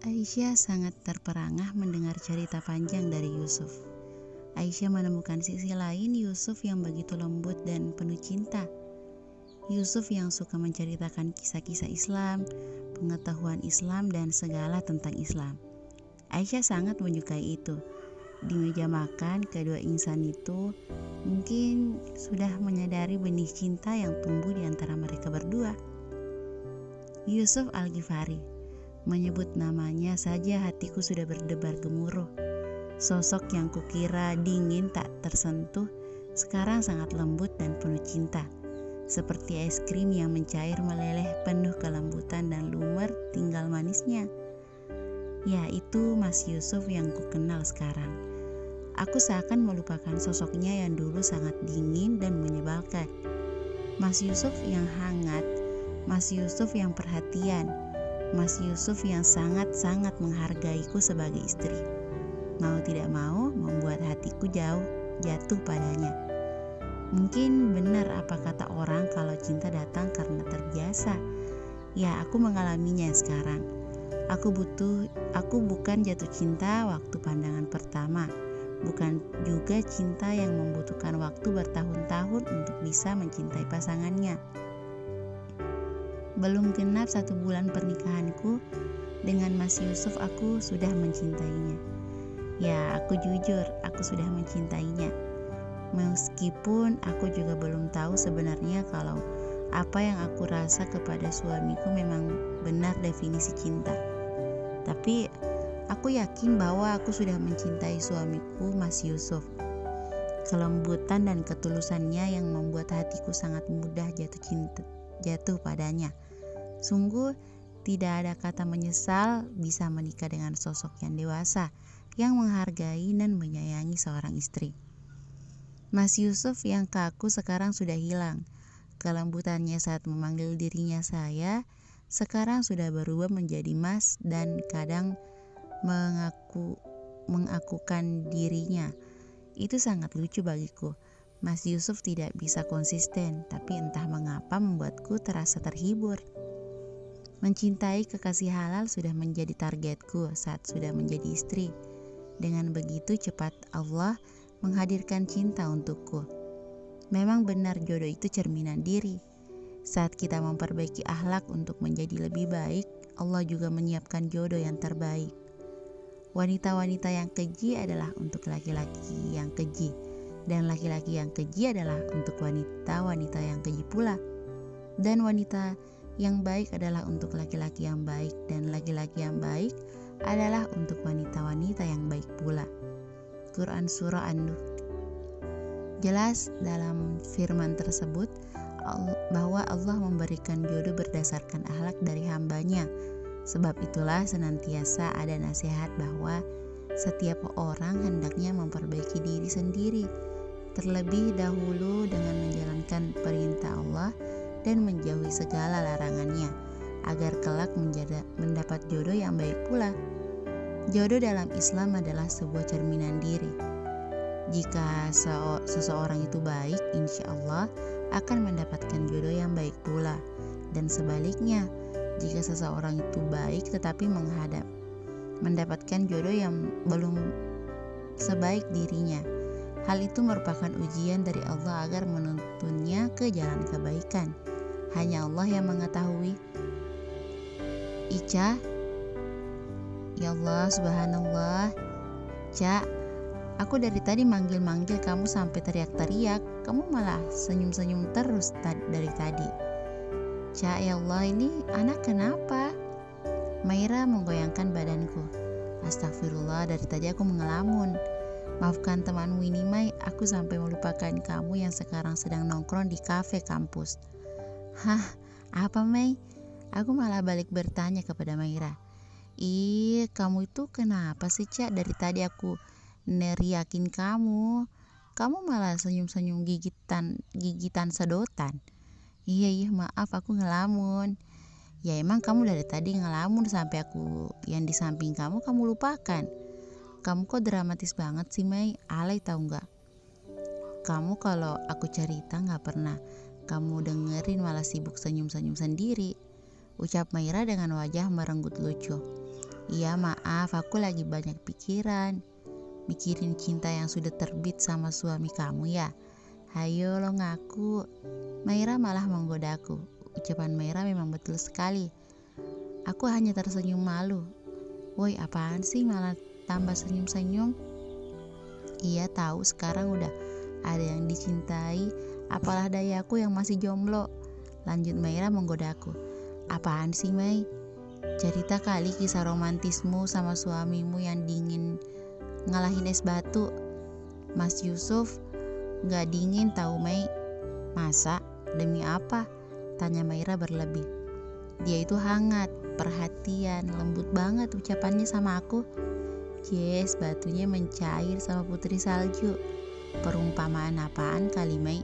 Aisyah sangat terperangah mendengar cerita panjang dari Yusuf. Aisyah menemukan sisi lain Yusuf yang begitu lembut dan penuh cinta. Yusuf yang suka menceritakan kisah-kisah Islam, pengetahuan Islam, dan segala tentang Islam. Aisyah sangat menyukai itu. Di meja makan, kedua insan itu mungkin sudah menyadari benih cinta yang tumbuh di antara mereka berdua. Yusuf Al-Ghifari, menyebut namanya saja hatiku sudah berdebar gemuruh. Sosok yang kukira dingin tak tersentuh, sekarang sangat lembut dan penuh cinta. Seperti es krim yang mencair meleleh penuh kelembutan dan lumer tinggal manisnya. Ya, itu Mas Yusuf yang kukenal sekarang. Aku seakan melupakan sosoknya yang dulu sangat dingin dan menyebalkan. Mas Yusuf yang hangat, Mas Yusuf yang perhatian, Mas Yusuf yang sangat-sangat menghargaiku sebagai istri. Mau tidak mau membuat hatiku jatuh padanya. Mungkin benar apa kata orang kalau cinta datang karena terbiasa. Ya, aku mengalaminya sekarang. Aku bukan jatuh cinta waktu pandangan pertama. Bukan juga cinta yang membutuhkan waktu bertahun-tahun untuk bisa mencintai pasangannya. Belum genap 1 bulan pernikahanku dengan Mas Yusuf, aku sudah mencintainya. Ya, aku jujur, aku sudah mencintainya. Meskipun aku juga belum tahu sebenarnya kalau apa yang aku rasa kepada suamiku memang benar definisi cinta. Tapi aku yakin bahwa aku sudah mencintai suamiku, Mas Yusuf. Kelembutan dan ketulusannya yang membuat hatiku sangat mudah jatuh padanya. Sungguh tidak ada kata menyesal bisa menikah dengan sosok yang dewasa, yang menghargai dan menyayangi seorang istri. Mas Yusuf yang kaku sekarang sudah hilang. Kelembutannya saat memanggil dirinya saya, sekarang sudah berubah menjadi Mas dan kadang mengakukan dirinya. Itu sangat lucu bagiku. Mas Yusuf tidak bisa konsisten, tapi entah mengapa membuatku terasa terhibur. Mencintai kekasih halal sudah menjadi targetku saat sudah menjadi istri. Dengan begitu cepat Allah menghadirkan cinta untukku. Memang benar jodoh itu cerminan diri. Saat kita memperbaiki akhlak untuk menjadi lebih baik, Allah juga menyiapkan jodoh yang terbaik. Wanita-wanita yang keji adalah untuk laki-laki yang keji, dan laki-laki yang keji adalah untuk wanita-wanita yang keji pula. Dan wanita yang baik adalah untuk laki-laki yang baik, dan laki-laki yang baik adalah untuk wanita-wanita yang baik pula. Quran Surah An-Nur. Jelas dalam firman tersebut bahwa Allah memberikan jodoh berdasarkan akhlak dari hambanya. Sebab itulah senantiasa ada nasihat bahwa setiap orang hendaknya memperbaiki diri sendiri, terlebih dahulu dengan menjalankan perintah Allah dan menjauhi segala larangannya, agar kelak mendapat jodoh yang baik pula. Jodoh dalam Islam adalah sebuah cerminan diri. Jika seseorang itu baik, insya Allah akan mendapatkan jodoh yang baik pula. Dan sebaliknya, jika seseorang itu baik tetapi mendapatkan jodoh yang belum sebaik dirinya, hal itu merupakan ujian dari Allah agar menuntunnya ke jalan kebaikan. Hanya Allah yang mengetahui. Ica, ya Allah, subhanallah. Ca, aku dari tadi manggil-manggil kamu sampai teriak-teriak, kamu malah senyum-senyum terus dari tadi. Ca, ya Allah, ini anak kenapa? Maira menggoyangkan badanku. Astagfirullah, dari tadi aku mengelamun. Maafkan temanmu ini, Mai, aku sampai melupakan kamu yang sekarang sedang nongkrong di kafe kampus. Hah, apa Mai? Aku malah balik bertanya kepada Maira. Ih, kamu itu kenapa sih, Cak? Dari tadi aku neriakin kamu malah senyum-senyum gigitan sedotan. Iya, maaf, aku ngelamun. Ya emang kamu dari tadi ngelamun sampai aku yang di samping kamu lupakan. Kamu kok dramatis banget sih, Mai? Alay tau gak? Kamu kalau aku cerita gak pernah kamu dengerin, malah sibuk senyum-senyum sendiri, ucap Maira dengan wajah merenggut lucu. Iya maaf, aku lagi banyak pikiran. Mikirin cinta yang sudah terbit sama suami kamu ya. Hayo lo ngaku. Maira malah menggodaku. Ucapan Maira memang betul sekali. Aku hanya tersenyum malu. Woi, apaan sih malah tambah senyum-senyum? Iya tahu sekarang udah ada yang dicintai, apalah dayaku yang masih jomblo. Lanjut Maira menggodaku. Apaan sih Mei? Cerita kali kisah romantismu sama suamimu yang dingin ngalahin es batu. Mas Yusuf gak dingin tahu Mei. Masa? Demi apa? Tanya Maira berlebih. Dia itu hangat, perhatian, lembut banget ucapannya sama aku. Yes, batunya mencair sama putri salju. Perumpamaan apaan kali Mei?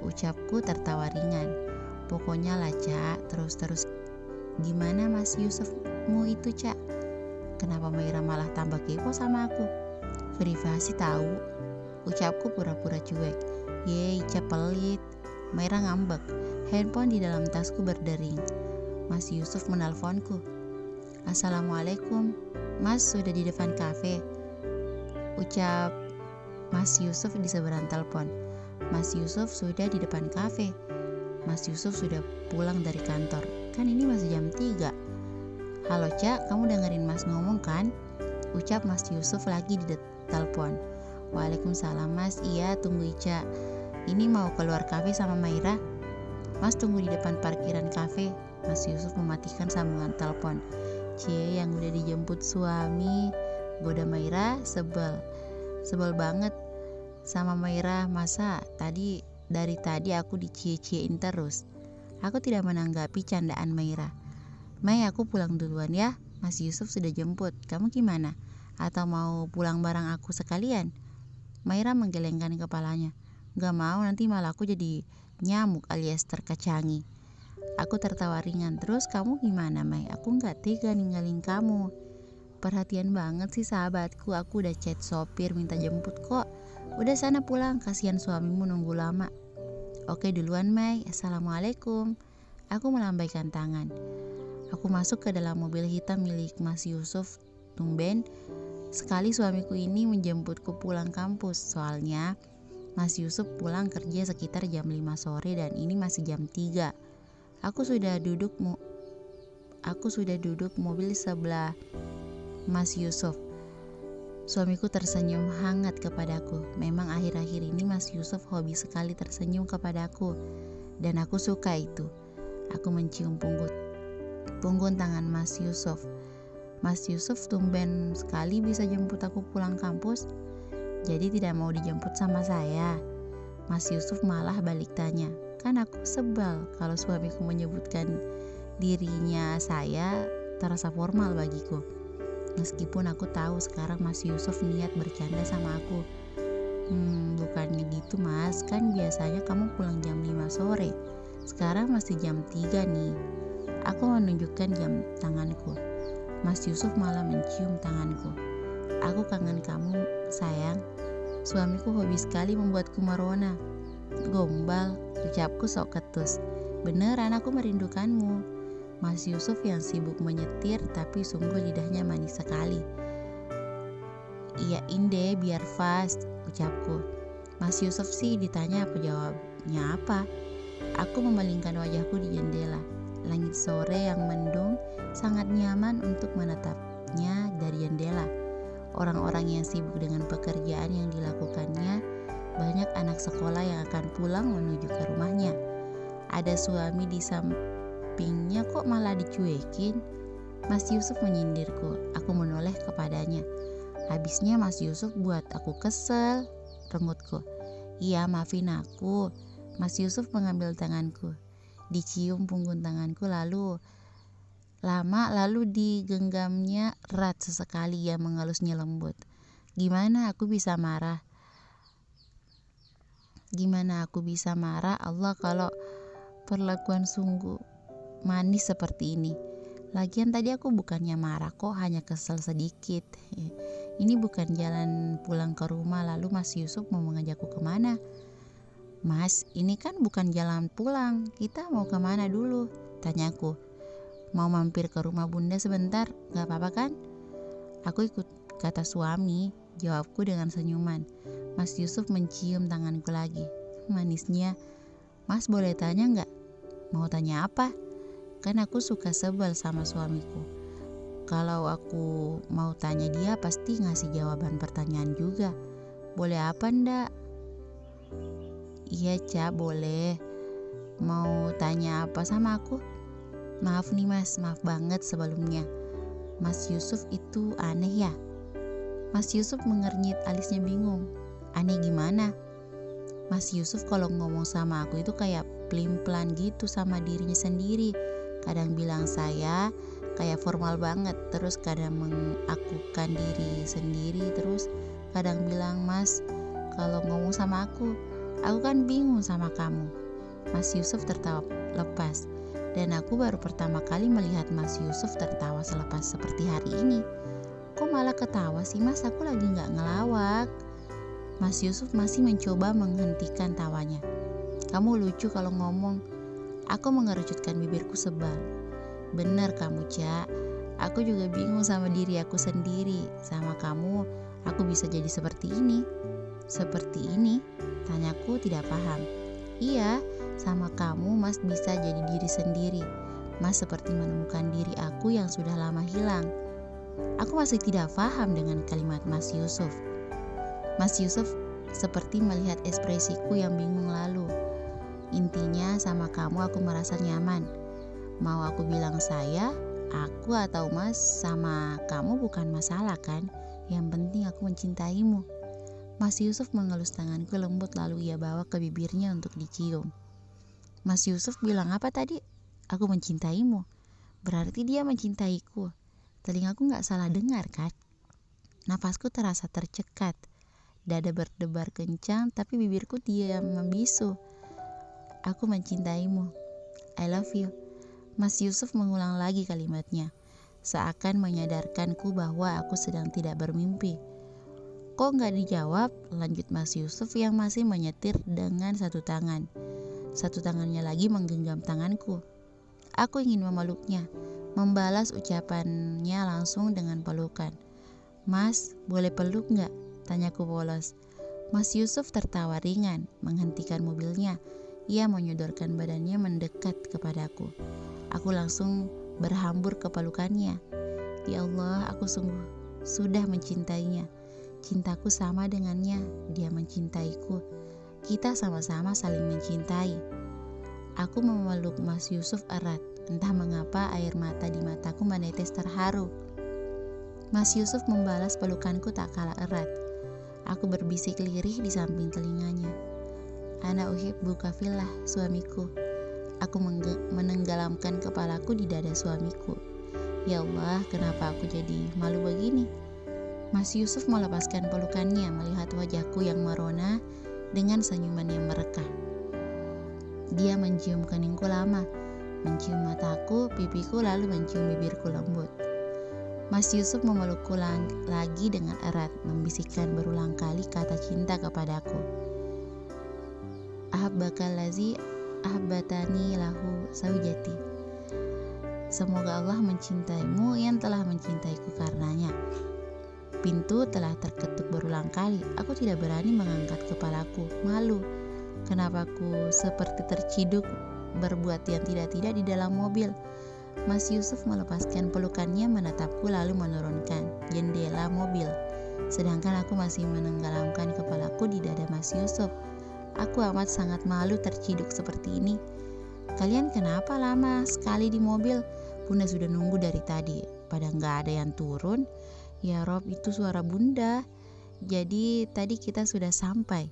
Ucapku tertawa ringan. Pokoknya lah Cak, terus gimana Mas Yusufmu itu Cak? Kenapa Maira malah tambah kepo sama aku? Privasi tahu. Ucapku pura-pura cuek. Yeay, Cak pelit. Maira ngambek. Handphone di dalam tasku berdering. Mas Yusuf menelponku. Assalamualaikum. Mas sudah di depan kafe. Ucap Mas Yusuf di seberang telepon. Mas Yusuf sudah di depan kafe. Mas Yusuf sudah pulang dari kantor. Kan ini masih jam 3. Halo Cak, kamu dengerin Mas ngomong kan? Ucap Mas Yusuf lagi di telepon. Waalaikumsalam Mas, iya tunggu Ica. Ini mau keluar kafe sama Maira. Mas tunggu di depan parkiran kafe. Mas Yusuf mematikan sambungan telepon. Cie, yang udah dijemput suami. Goda Maira, sebel banget sama Maira. Masa dari tadi aku dicie-ciein terus. Aku tidak menanggapi candaan Maira. Mei, aku pulang duluan ya. Mas Yusuf sudah jemput. Kamu gimana? Atau mau pulang bareng aku sekalian? Maira menggelengkan kepalanya. Gak mau, nanti malah aku jadi nyamuk alias terkacangi. Aku tertawa ringan. Terus kamu gimana Mei? Aku gak tega ninggalin kamu. Perhatian banget sih sahabatku. Aku udah chat sopir minta jemput kok. Udah sana pulang, kasihan suamimu nunggu lama. Oke duluan Mei. Assalamualaikum. Aku melambaikan tangan. Aku masuk ke dalam mobil hitam milik Mas Yusuf. Tumben sekali suamiku ini menjemputku pulang kampus. Soalnya Mas Yusuf pulang kerja sekitar jam 5 sore dan ini masih jam 3. Aku sudah duduk mobil sebelah Mas Yusuf. Suamiku tersenyum hangat kepadaku. Memang akhir-akhir ini Mas Yusuf hobi sekali tersenyum kepadaku. Dan aku suka itu. Aku mencium punggung tangan Mas Yusuf. Mas Yusuf tumben sekali bisa jemput aku pulang kampus. Jadi tidak mau dijemput sama saya. Mas Yusuf malah balik tanya. Kan aku sebal kalau suamiku menyebutkan dirinya saya, terasa formal bagiku. Meskipun aku tahu sekarang Mas Yusuf niat bercanda sama aku. Bukannya gitu Mas, kan biasanya kamu pulang jam 5 sore. Sekarang masih jam 3 nih. Aku menunjukkan jam tanganku. Mas Yusuf malah mencium tanganku. Aku kangen kamu sayang. Suamiku hobi sekali membuatku merona. Gombal, ucapku sok ketus. Beneran aku merindukanmu. Mas Yusuf yang sibuk menyetir tapi sungguh lidahnya manis sekali. Iyain deh biar fast, ucapku. Mas Yusuf sih ditanya apa jawabnya apa. Aku memalingkan wajahku di jendela. Langit sore yang mendung sangat nyaman untuk menatapnya dari jendela. Orang-orang yang sibuk dengan pekerjaan yang dilakukannya. Banyak anak sekolah yang akan pulang menuju ke rumahnya. Ada suami di sampingnya kok malah dicuekin. Mas Yusuf menyindirku. Aku menoleh kepadanya. Habisnya Mas Yusuf buat aku kesel, rengutku. Iya, maafin aku. Mas Yusuf mengambil tanganku. Dicium punggung tanganku lalu digenggamnya erat sesekali. Ia mengelusnya lembut. Gimana aku bisa marah? Allah kalau perlakuan sungguh manis seperti ini. Lagian tadi aku bukannya marah kok, hanya kesel sedikit. Ini bukan jalan pulang ke rumah. Lalu Mas Yusuf mau mengajakku kemana? Mas, ini kan bukan jalan pulang. Kita mau kemana dulu? Tanyaku. Mau mampir ke rumah bunda sebentar, gak apa-apa kan? Aku ikut kata suami, jawabku dengan senyuman. Mas Yusuf mencium tanganku lagi. Manisnya, Mas boleh tanya nggak? Mau tanya apa? Kan aku suka sebel sama suamiku. Kalau aku mau tanya dia pasti ngasih jawaban pertanyaan juga. Boleh apa ndak? Iya Ca, boleh. Mau tanya apa sama aku? Maaf nih Mas, maaf banget sebelumnya. Mas Yusuf itu aneh ya? Mas Yusuf mengernyit alisnya bingung. Aneh gimana? Mas Yusuf kalau ngomong sama aku itu kayak pelin-pelan gitu sama dirinya sendiri. Kadang bilang saya, kayak formal banget. Terus kadang mengakukan diri sendiri. Terus kadang bilang, Mas, kalau ngomong sama aku kan bingung sama kamu. Mas Yusuf tertawa lepas. Dan aku baru pertama kali melihat Mas Yusuf tertawa selepas seperti hari ini. Kok malah ketawa sih Mas? Aku lagi gak ngelawak. Mas Yusuf masih mencoba menghentikan tawanya. Kamu lucu kalau ngomong. Aku mengerucutkan bibirku sebal. Bener kamu Ca. Aku juga bingung sama diri aku sendiri. Sama kamu, aku bisa jadi seperti ini. Seperti ini? Tanyaku tidak paham. Iya, sama kamu Mas bisa jadi diri sendiri. Mas seperti menemukan diri aku yang sudah lama hilang. Aku masih tidak paham dengan kalimat Mas Yusuf. Mas Yusuf seperti melihat ekspresiku yang bingung lalu. Intinya sama kamu aku merasa nyaman. Mau aku bilang saya, aku atau Mas sama kamu bukan masalah kan? Yang penting aku mencintaimu. Mas Yusuf mengelus tanganku lembut lalu ia bawa ke bibirnya untuk dicium. Mas Yusuf bilang apa tadi? Aku mencintaimu. Berarti dia mencintaiku. Telingaku gak salah dengar kan? Nafasku terasa tercekat. Dada berdebar kencang tapi bibirku diam membisu. Aku mencintaimu. I love you. Mas Yusuf mengulang lagi kalimatnya. Seakan menyadarkanku bahwa aku sedang tidak bermimpi. Kok gak dijawab? Lanjut Mas Yusuf yang masih menyetir dengan satu tangan. Satu tangannya lagi menggenggam tanganku. Aku ingin memeluknya, membalas ucapannya langsung dengan pelukan. Mas, boleh peluk gak? Tanyaku polos. Mas Yusuf tertawa ringan, menghentikan mobilnya. Ia menyodorkan badannya mendekat kepadaku. Aku langsung berhambur ke pelukannya. Ya Allah, aku sungguh sudah mencintainya. Cintaku sama dengannya, dia mencintaiku. Kita sama-sama saling mencintai. Aku memeluk Mas Yusuf erat. Entah mengapa air mata di mataku menetes terharu. Mas Yusuf membalas pelukanku tak kalah erat. Aku berbisik lirih di samping telinganya. Ana uhibbuka fillah, suamiku. Aku menenggelamkan kepalaku di dada suamiku. Ya Allah, kenapa aku jadi malu begini? Mas Yusuf melepaskan pelukannya melihat wajahku yang merona dengan senyuman yang merekah. Dia mencium keningku lama, mencium mataku, pipiku lalu mencium bibirku lembut. Mas Yusuf memelukku lagi dengan erat, membisikkan berulang kali kata cinta kepadaku. Ahabbakalazi ahabbatani lahu saujati. Semoga Allah mencintaimu yang telah mencintaiku karenanya. Pintu telah terketuk berulang kali. Aku tidak berani mengangkat kepalaku, malu. Kenapa aku seperti terciduk berbuat yang tidak-tidak di dalam mobil? Mas Yusuf melepaskan pelukannya menatapku lalu menurunkan jendela mobil. Sedangkan aku masih menenggelamkan kepalaku di dada Mas Yusuf. Aku amat sangat malu terciduk seperti ini. Kalian kenapa lama sekali di mobil? Bunda sudah nunggu dari tadi. Pada nggak ada yang turun. Ya Rob, itu suara Bunda. Jadi tadi kita sudah sampai.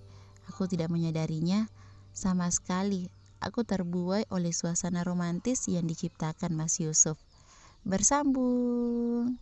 Aku tidak menyadarinya sama sekali. Aku terbuai oleh suasana romantis yang diciptakan Mas Yusuf. Bersambung.